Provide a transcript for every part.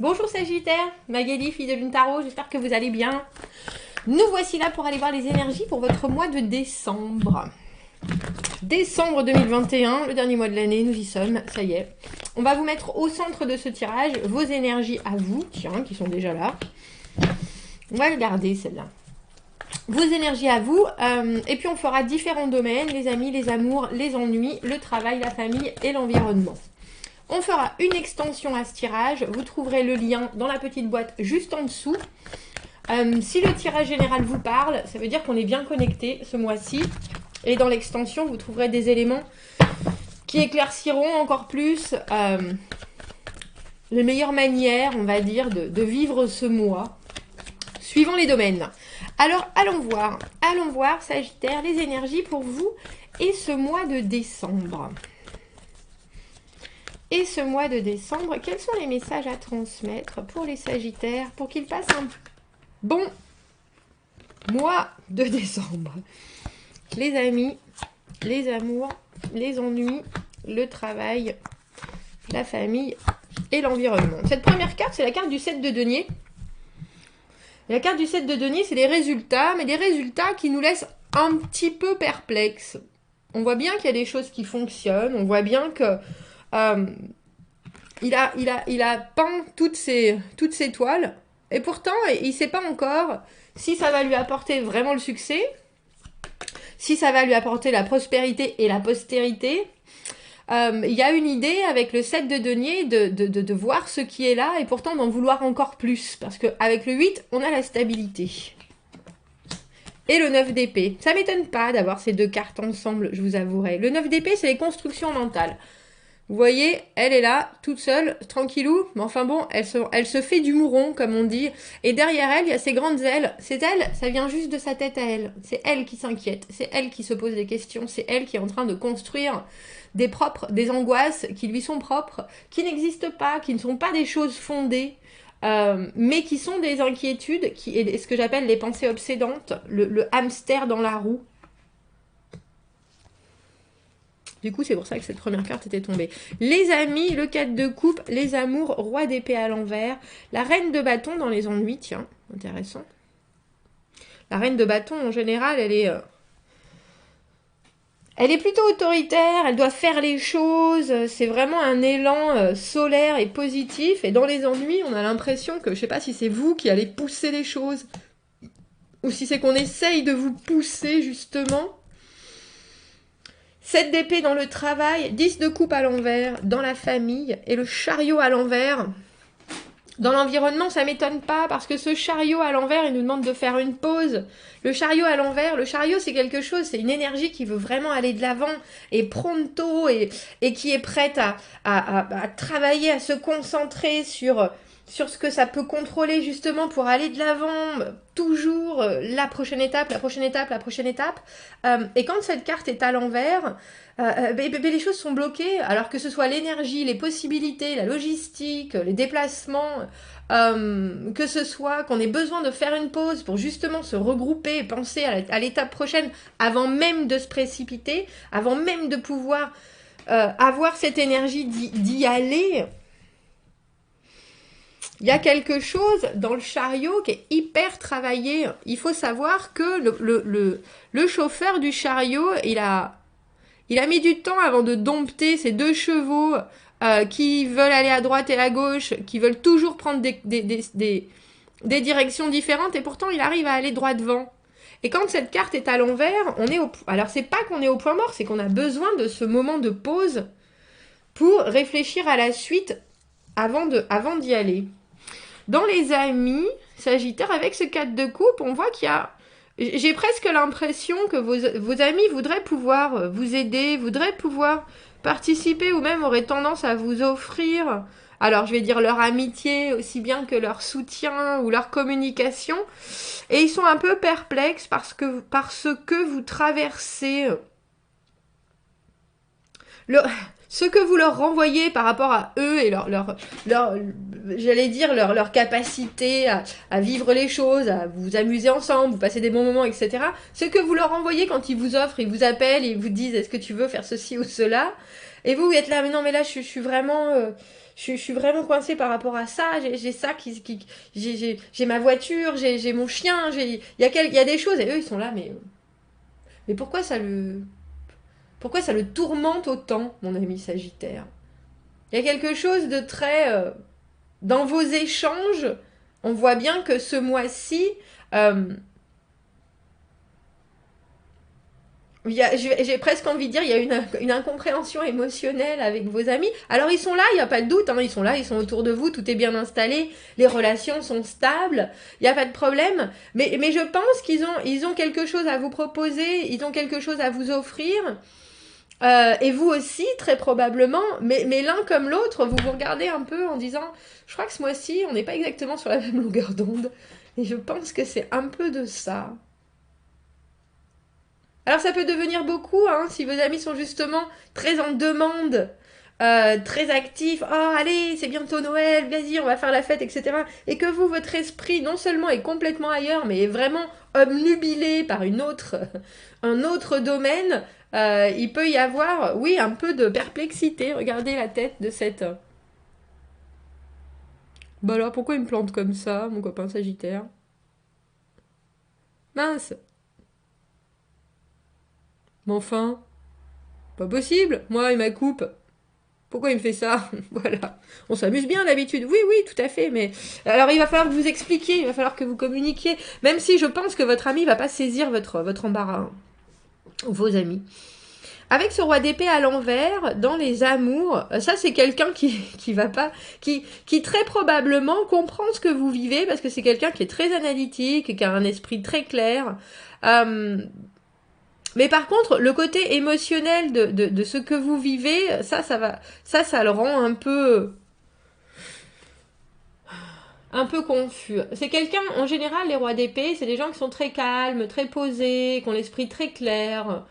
Bonjour Sagittaire, Magali, fille de Lune Tarot, j'espère que vous allez bien. Nous voici là pour aller voir les énergies pour votre mois de décembre. Décembre 2021, le dernier mois de l'année, nous y sommes, ça y est. On va vous mettre au centre de ce tirage vos énergies à vous, tiens, qui sont déjà là. On va le garder celle-là. Vos énergies à vous, et puis on fera différents domaines, les amis, les amours, les ennuis, le travail, la famille et l'environnement. On fera une extension à ce tirage, vous trouverez le lien dans la petite boîte juste en dessous. Si le tirage général vous parle, ça veut dire qu'on est bien connecté ce mois-ci. Et dans l'extension, vous trouverez des éléments qui éclairciront encore plus les meilleures manières, on va dire, de vivre ce mois, suivant les domaines. Alors, allons voir, Sagittaire, les énergies pour vous et ce mois de décembre. Et ce mois de décembre, quels sont les messages à transmettre pour les Sagittaires pour qu'ils passent un bon mois de décembre? Les amis, les amours, les ennuis, le travail, la famille et l'environnement. Cette première carte, c'est la carte du 7 de denier. La carte du 7 de denier, c'est les résultats, mais des résultats qui nous laissent un petit peu perplexes. On voit bien qu'il y a des choses qui fonctionnent, on voit bien que il a peint toutes ses toiles, et pourtant, il ne sait pas encore si ça va lui apporter vraiment le succès, si ça va lui apporter la prospérité et la postérité. Il y a une idée avec le 7 de denier de voir ce qui est là et pourtant d'en vouloir encore plus. Parce qu'avec le 8, on a la stabilité. Et le 9 d'épée. Ça ne m'étonne pas d'avoir ces deux cartes ensemble, je vous avouerai. Le 9 d'épée, c'est les constructions mentales. Vous voyez, elle est là, toute seule, tranquillou. Mais enfin bon, elle se fait du mouron, comme on dit. Et derrière elle, il y a ses grandes ailes. C'est elle, ça vient juste de sa tête à elle. C'est elle qui s'inquiète. C'est elle qui se pose des questions. C'est elle qui est en train de construire des angoisses qui lui sont propres, qui n'existent pas, qui ne sont pas des choses fondées, mais qui sont des inquiétudes, et ce que j'appelle les pensées obsédantes, le hamster dans la roue. Du coup, c'est pour ça que cette première carte était tombée. Les amis, le 4 de coupe, les amours, roi d'épée à l'envers, la reine de bâton dans les ennuis, tiens, intéressant. La reine de bâton, en général, elle est plutôt autoritaire, elle doit faire les choses, c'est vraiment un élan solaire et positif. Et dans les ennuis, on a l'impression que, je ne sais pas si c'est vous qui allez pousser les choses, ou si c'est qu'on essaye de vous pousser, justement. 7 d'épée dans le travail, 10 de coupe à l'envers dans la famille et le chariot à l'envers. Dans l'environnement, ça ne m'étonne pas parce que ce chariot à l'envers, il nous demande de faire une pause. Le chariot à l'envers, le chariot c'est quelque chose, c'est une énergie qui veut vraiment aller de l'avant et pronto et qui est prête à travailler, à se concentrer sur ce que ça peut contrôler justement pour aller de l'avant, toujours la prochaine étape, la prochaine étape, la prochaine étape. Et quand cette carte est à l'envers, les choses sont bloquées, alors que ce soit l'énergie, les possibilités, la logistique, les déplacements, que ce soit qu'on ait besoin de faire une pause pour justement se regrouper et penser à l'étape prochaine avant même de se précipiter, avant même de pouvoir avoir cette énergie d'y aller. Il y a quelque chose dans le chariot qui est hyper travaillé. Il faut savoir que le chauffeur du chariot, il a mis du temps avant de dompter ces deux chevaux qui veulent aller à droite et à gauche, qui veulent toujours prendre des directions différentes, et pourtant il arrive à aller droit devant. Et quand cette carte est à l'envers, alors c'est pas qu'on est au point mort, c'est qu'on a besoin de ce moment de pause pour réfléchir à la suite avant d'y aller. Dans les amis, Sagittaire, avec ce 4 de coupe, on voit qu'il y a... J'ai presque l'impression que vos amis voudraient pouvoir vous aider, voudraient pouvoir participer ou même auraient tendance à vous offrir, alors je vais dire leur amitié aussi bien que leur soutien ou leur communication. Et ils sont un peu perplexes parce que vous traversez... Ce que vous leur renvoyez par rapport à eux et j'allais dire, leur capacité à vivre les choses, à vous amuser ensemble, vous passer des bons moments, etc. Ce que vous leur renvoyez quand ils vous offrent, ils vous appellent, ils vous disent « Est-ce que tu veux faire ceci ou cela ?» Et vous êtes là « Mais non, mais là, je suis vraiment... je suis vraiment coincée par rapport à ça, j'ai ça j'ai ma voiture, j'ai mon chien, il y a des choses, et eux, ils sont là, mais pourquoi ça le tourmente autant, mon ami Sagittaire? Il y a quelque chose de très... dans vos échanges, on voit bien que ce mois-ci, euh, j'ai presque envie de dire, il y a une incompréhension émotionnelle avec vos amis. Alors ils sont là, il n'y a pas de doute, hein, ils sont là, ils sont autour de vous, tout est bien installé, les relations sont stables, il n'y a pas de problème. Mais je pense ils ont quelque chose à vous proposer, ils ont quelque chose à vous offrir. Et vous aussi, très probablement, mais l'un comme l'autre, vous vous regardez un peu en disant, je crois que ce mois-ci, on n'est pas exactement sur la même longueur d'onde. Et je pense que c'est un peu de ça. Alors ça peut devenir beaucoup, hein, si vos amis sont justement très en demande, très actifs. Oh, allez, c'est bientôt Noël, vas-y, on va faire la fête, etc. Et que vous, votre esprit, non seulement est complètement ailleurs, mais est vraiment obnubilé par un autre domaine, il peut y avoir, oui, un peu de perplexité. Regardez la tête de cette... Bah alors, pourquoi il me plante comme ça, mon copain Sagittaire? Mince, mais enfin, pas possible, moi et ma coupe. Pourquoi il me fait ça? Voilà. On s'amuse bien d'habitude. Oui, oui, tout à fait. Mais alors, il va falloir que vous expliquiez, il va falloir que vous communiquiez. Même si je pense que votre ami va pas saisir votre embarras, hein, ou vos amis. Avec ce roi d'épée à l'envers, dans les amours, ça c'est quelqu'un qui va pas, qui très probablement comprend ce que vous vivez parce que c'est quelqu'un qui est très analytique, qui a un esprit très clair. Euh, mais par contre, le côté émotionnel de ce que vous vivez, ça le rend un peu confus. C'est quelqu'un, en général, les rois d'épée, c'est des gens qui sont très calmes, très posés, qui ont l'esprit très clair,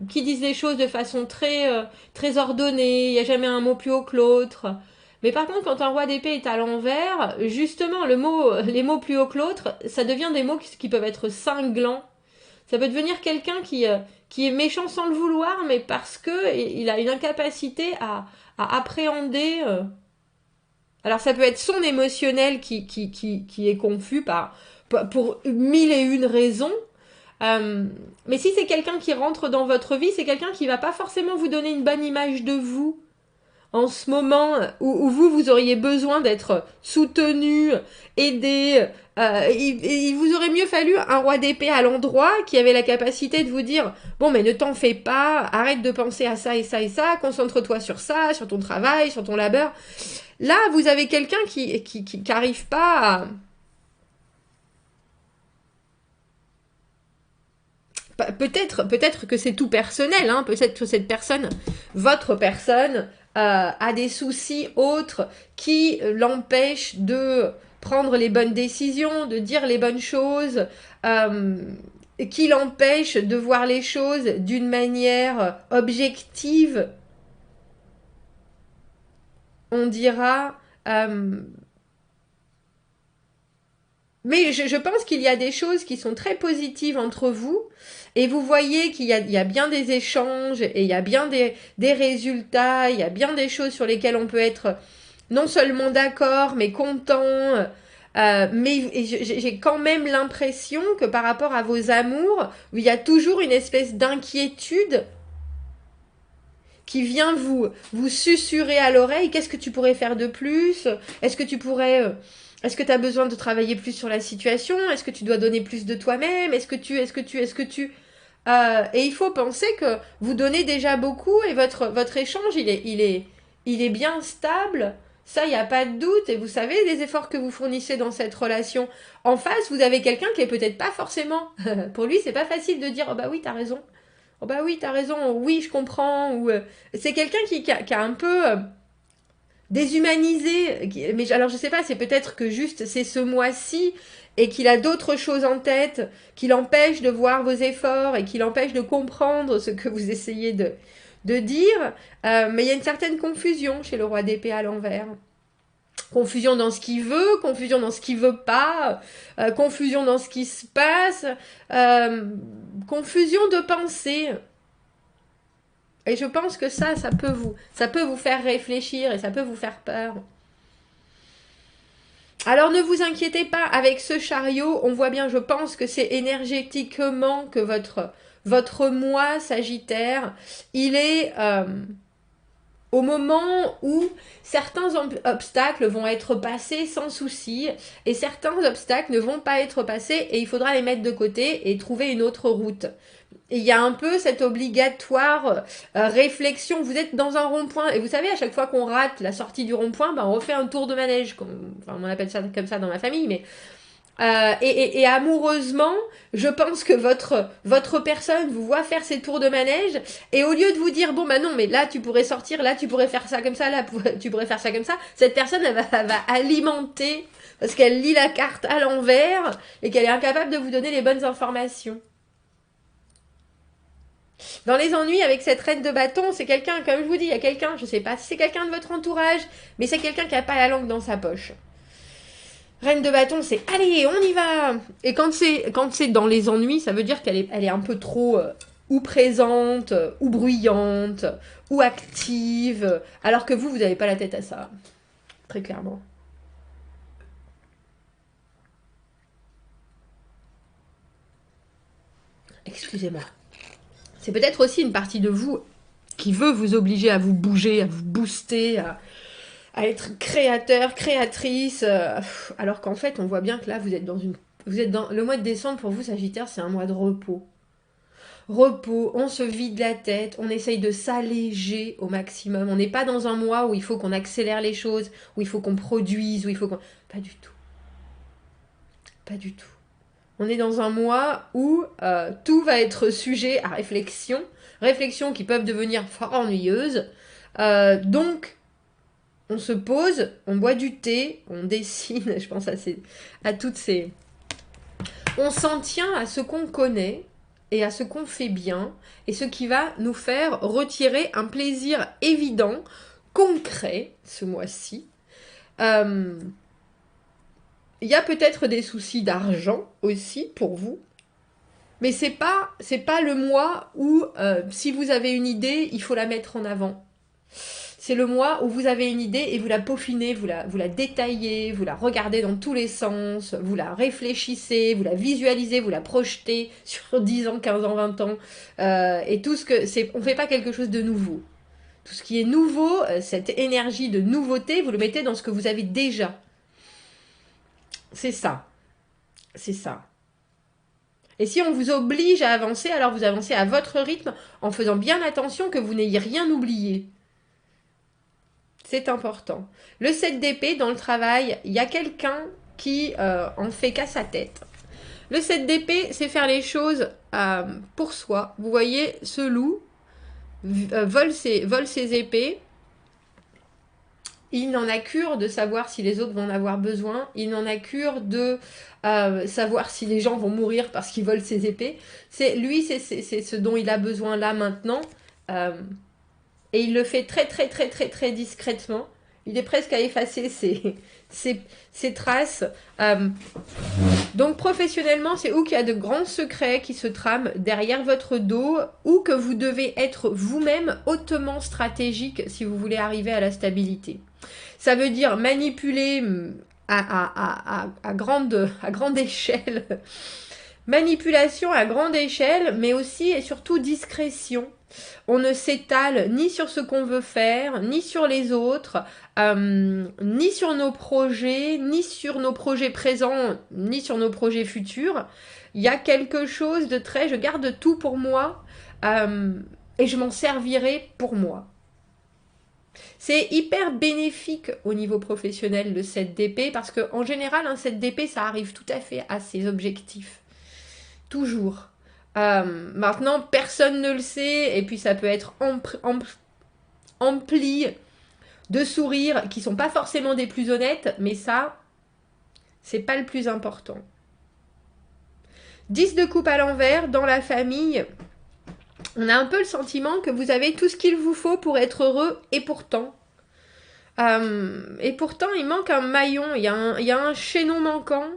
qui disent les choses de façon très ordonnée, il n'y a jamais un mot plus haut que l'autre. Mais par contre, quand un roi d'épée est à l'envers, justement, les mots plus haut que l'autre, ça devient des mots qui peuvent être cinglants. Ça peut devenir quelqu'un qui est méchant sans le vouloir, mais parce que il a une incapacité à appréhender. Alors ça peut être son émotionnel qui est confus pour mille et une raisons. Mais si c'est quelqu'un qui rentre dans votre vie, c'est quelqu'un qui va pas forcément vous donner une bonne image de vous en ce moment où vous auriez besoin d'être soutenu, aidé. Il vous aurait mieux fallu un roi d'épée à l'endroit qui avait la capacité de vous dire bon mais ne t'en fais pas, arrête de penser à ça et ça et ça, concentre-toi sur ça, sur ton travail, sur ton labeur. Là vous avez quelqu'un qui arrive pas peut-être que c'est tout personnel, hein, peut-être que cette personne, votre personne, a des soucis autres qui l'empêchent de prendre les bonnes décisions, de dire les bonnes choses, qui l'empêchent de voir les choses d'une manière objective, on dira. Mais je pense qu'il y a des choses qui sont très positives entre vous. Et vous voyez il y a bien des échanges et il y a bien des résultats, il y a bien des choses sur lesquelles on peut être non seulement d'accord, mais content. Mais j'ai quand même l'impression que par rapport à vos amours, il y a toujours une espèce d'inquiétude qui vient vous susurrer à l'oreille. Qu'est-ce que tu pourrais faire de plus? Est-ce que tu pourrais... est-ce que tu as besoin de travailler plus sur la situation? Est-ce que tu dois donner plus de toi-même? Est-ce que tu... Et il faut penser que vous donnez déjà beaucoup et votre échange, il est bien stable. Ça, il n'y a pas de doute. Et vous savez les efforts que vous fournissez dans cette relation. En face, vous avez quelqu'un qui est peut-être pas forcément... Pour lui, c'est pas facile de dire « Oh bah oui, t'as raison. Oh bah oui, t'as raison. Oui, je comprends. » Ou c'est quelqu'un qui a un peu... déshumanisé, mais alors je sais pas, c'est peut-être que juste c'est ce mois-ci et qu'il a d'autres choses en tête qui l'empêchent de voir vos efforts et qui l'empêchent de comprendre ce que vous essayez de dire, mais il y a une certaine confusion chez le roi d'épée à l'envers. Confusion dans ce qu'il veut, confusion dans ce qu'il veut pas, confusion dans ce qui se passe, confusion de pensée. Et je pense que ça peut vous faire réfléchir et ça peut vous faire peur. Alors ne vous inquiétez pas, avec ce chariot, on voit bien, je pense que c'est énergétiquement que votre moi Sagittaire, il est au moment où certains obstacles vont être passés sans souci et certains obstacles ne vont pas être passés et il faudra les mettre de côté et trouver une autre route. Et il y a un peu cette obligatoire réflexion. Vous êtes dans un rond-point et vous savez, à chaque fois qu'on rate la sortie du rond-point, on refait un tour de manège. Enfin, on appelle ça comme ça dans ma famille, mais et amoureusement, je pense que votre personne vous voit faire ces tours de manège et au lieu de vous dire bon bah non mais là tu pourrais sortir, là tu pourrais faire ça comme ça, là tu pourrais faire ça comme ça, cette personne elle va alimenter parce qu'elle lit la carte à l'envers et qu'elle est incapable de vous donner les bonnes informations. Dans les ennuis avec cette reine de bâton, c'est quelqu'un, comme je vous dis, il y a quelqu'un, je sais pas si c'est quelqu'un de votre entourage, mais c'est quelqu'un qui a pas la langue dans sa poche. Reine de bâton, c'est allez, on y va. Et quand c'est dans les ennuis, ça veut dire qu'elle est un peu trop ou présente, ou bruyante, ou active, alors que vous n'avez pas la tête à ça, très clairement. Excusez-moi. C'est peut-être aussi une partie de vous qui veut vous obliger à vous bouger, à vous booster, à être créateur, créatrice, alors qu'en fait, on voit bien que là, vous êtes dans le mois de décembre pour vous, Sagittaire, c'est un mois de repos. Repos, on se vide la tête, on essaye de s'alléger au maximum. On n'est pas dans un mois où il faut qu'on accélère les choses, où il faut qu'on produise, où il faut qu'on... Pas du tout. Pas du tout. On est dans un mois où tout va être sujet à réflexion, réflexions qui peuvent devenir fort ennuyeuses. Donc, on se pose, on boit du thé, on dessine, je pense à toutes ces... On s'en tient à ce qu'on connaît et à ce qu'on fait bien et ce qui va nous faire retirer un plaisir évident, concret, ce mois-ci. Il y a peut-être des soucis d'argent aussi pour vous, mais c'est pas le mois où si vous avez une idée, il faut la mettre en avant. C'est le mois où vous avez une idée et vous la peaufinez, vous la détaillez, vous la regardez dans tous les sens, vous la réfléchissez, vous la visualisez, vous la projetez sur 10 ans, 15 ans, 20 ans. Et tout ce que c'est, on fait pas quelque chose de nouveau. Tout ce qui est nouveau, cette énergie de nouveauté, vous le mettez dans ce que vous avez déjà. C'est ça. C'est ça. Et si on vous oblige à avancer, alors vous avancez à votre rythme en faisant bien attention que vous n'ayez rien oublié. C'est important. Le 7 d'épée, dans le travail, il y a quelqu'un qui en fait qu'à sa tête. Le 7 d'épée, c'est faire les choses pour soi. Vous voyez, ce loup vole ses épées. Il n'en a cure de savoir si les autres vont en avoir besoin. Il n'en a cure de savoir si les gens vont mourir parce qu'il vole ses épées. C'est ce dont il a besoin là maintenant. Et il le fait très très très très très discrètement. Il est presque à effacer ses traces. Donc professionnellement, c'est où qu'il y a de grands secrets qui se trament derrière votre dos ou que vous devez être vous-même hautement stratégique si vous voulez arriver à la stabilité. Ça veut dire manipuler à grande échelle. Manipulation à grande échelle, mais aussi et surtout discrétion. On ne s'étale ni sur ce qu'on veut faire, ni sur les autres, ni sur nos projets, ni sur nos projets présents, ni sur nos projets futurs. Il y a quelque chose de très... Je garde tout pour moi et je m'en servirai pour moi. C'est hyper bénéfique au niveau professionnel le 7 d'épée parce qu'en général, un 7 d'épée, ça arrive tout à fait à ses objectifs. Toujours. Maintenant, personne ne le sait, et puis ça peut être empli de sourires qui sont pas forcément des plus honnêtes, mais ça, c'est pas le plus important. 10 de coupe à l'envers, dans la famille, on a un peu le sentiment que vous avez tout ce qu'il vous faut pour être heureux, et pourtant, il manque un maillon, il y a un chaînon manquant.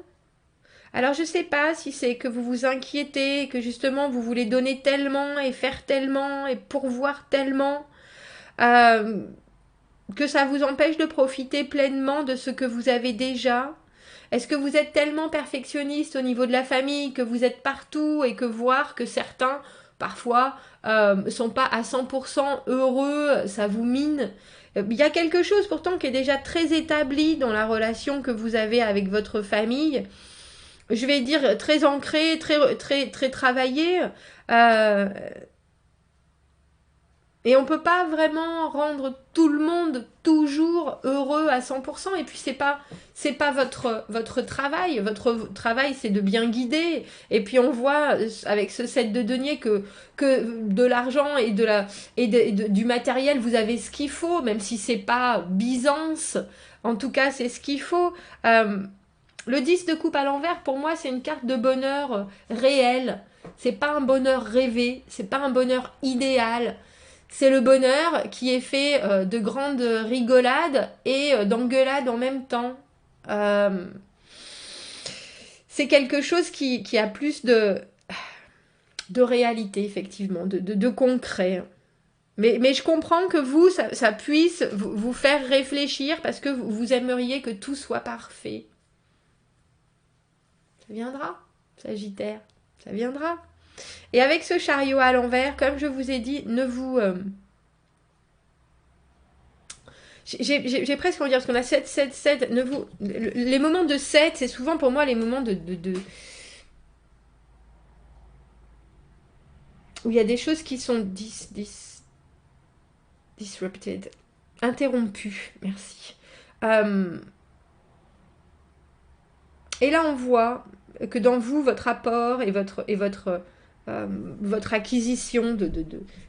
Alors je sais pas si c'est que vous vous inquiétez, que justement vous voulez donner tellement et faire tellement et pourvoir tellement, euh, que ça vous empêche de profiter pleinement de ce que vous avez déjà. Est-ce que vous êtes tellement perfectionniste au niveau de la famille que vous êtes partout et que voir que certains, parfois, sont pas à 100% heureux, ça vous mine? Il y a quelque chose pourtant qui est déjà très établi dans la relation que vous avez avec votre famille. Je vais dire très ancré, très travaillé. Euh, et on peut pas vraiment rendre tout le monde toujours heureux à 100%. Et puis c'est pas votre travail. Votre travail, c'est de bien guider. Et puis on voit avec ce set de deniers que de l'argent du matériel, vous avez ce qu'il faut, même si c'est pas Byzance. En tout cas, c'est ce qu'il faut. Le 10 de coupe à l'envers, pour moi, c'est une carte de bonheur réel. C'est pas un bonheur rêvé, c'est pas un bonheur idéal. C'est le bonheur qui est fait de grandes rigolades et d'engueulades en même temps. Euh, c'est quelque chose qui a plus de réalité, effectivement, de concret. Mais je comprends que vous, ça puisse vous faire réfléchir parce que vous aimeriez que tout soit parfait. Ça viendra, Sagittaire, ça viendra. Et avec ce chariot à l'envers, comme je vous ai dit, ne vous... J'ai presque envie de dire, parce qu'on a 7, 7, 7, les moments de 7, c'est souvent pour moi les moments où il y a des choses qui sont disrupted, interrompues, merci. Et là, on voit que dans vous, votre apport et votre acquisition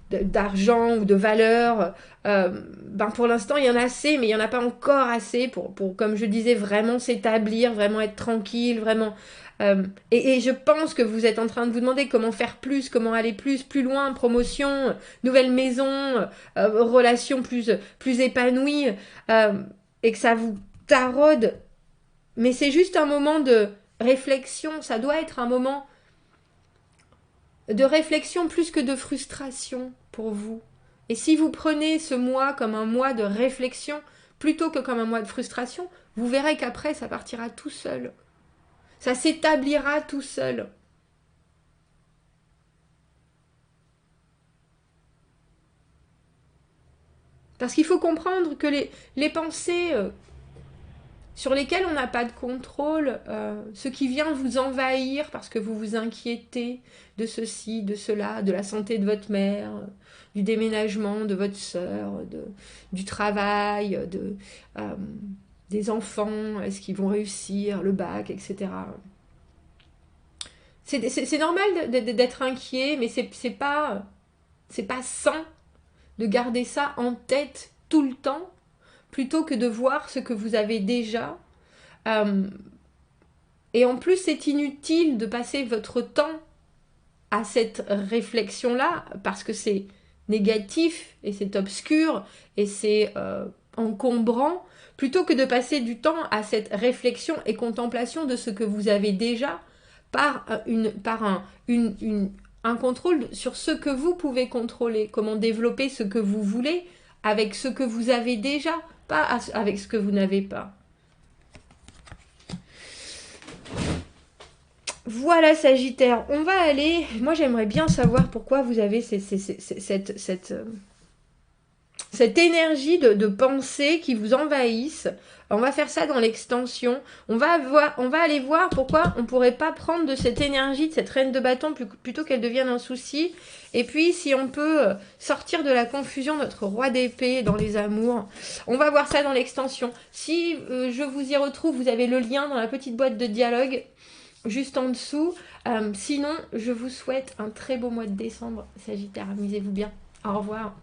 d'argent ou de valeur, ben pour l'instant, il y en a assez, mais il n'y en a pas encore assez pour, comme je disais, vraiment s'établir, vraiment être tranquille, vraiment... et je pense que vous êtes en train de vous demander comment faire plus, comment aller plus loin, promotion, nouvelle maison, relation plus épanouie, et que ça vous taraude. Mais c'est juste un moment de réflexion, ça doit être un moment de réflexion plus que de frustration pour vous. Et si vous prenez ce mois comme un mois de réflexion plutôt que comme un mois de frustration, vous verrez qu'après ça partira tout seul. Ça s'établira tout seul. Parce qu'il faut comprendre que les pensées sur lesquels on n'a pas de contrôle, ce qui vient vous envahir parce que vous vous inquiétez de ceci, de cela, de la santé de votre mère, du déménagement de votre sœur, du travail, des enfants, est-ce qu'ils vont réussir, le bac, etc. C'est normal d'être inquiet, mais c'est pas sain de garder ça en tête tout le temps plutôt que de voir ce que vous avez déjà. Et en plus, c'est inutile de passer votre temps à cette réflexion-là, parce que c'est négatif, et c'est obscur, et c'est encombrant, plutôt que de passer du temps à cette réflexion et contemplation de ce que vous avez déjà, par un contrôle sur ce que vous pouvez contrôler, comment développer ce que vous voulez avec ce que vous avez déjà, pas avec ce que vous n'avez pas. Voilà Sagittaire, on va aller... Moi j'aimerais bien savoir pourquoi vous avez cette énergie de pensée qui vous envahisse. On va faire ça dans l'extension. On va aller voir pourquoi on ne pourrait pas prendre de cette énergie, de cette reine de bâton, plutôt qu'elle devienne un souci. Et puis, si on peut sortir de la confusion notre roi d'épée dans les amours, on va voir ça dans l'extension. Si je vous y retrouve, vous avez le lien dans la petite boîte de dialogue, juste en dessous. Sinon, je vous souhaite un très beau mois de décembre, Sagittaire. Amusez-vous bien. Au revoir.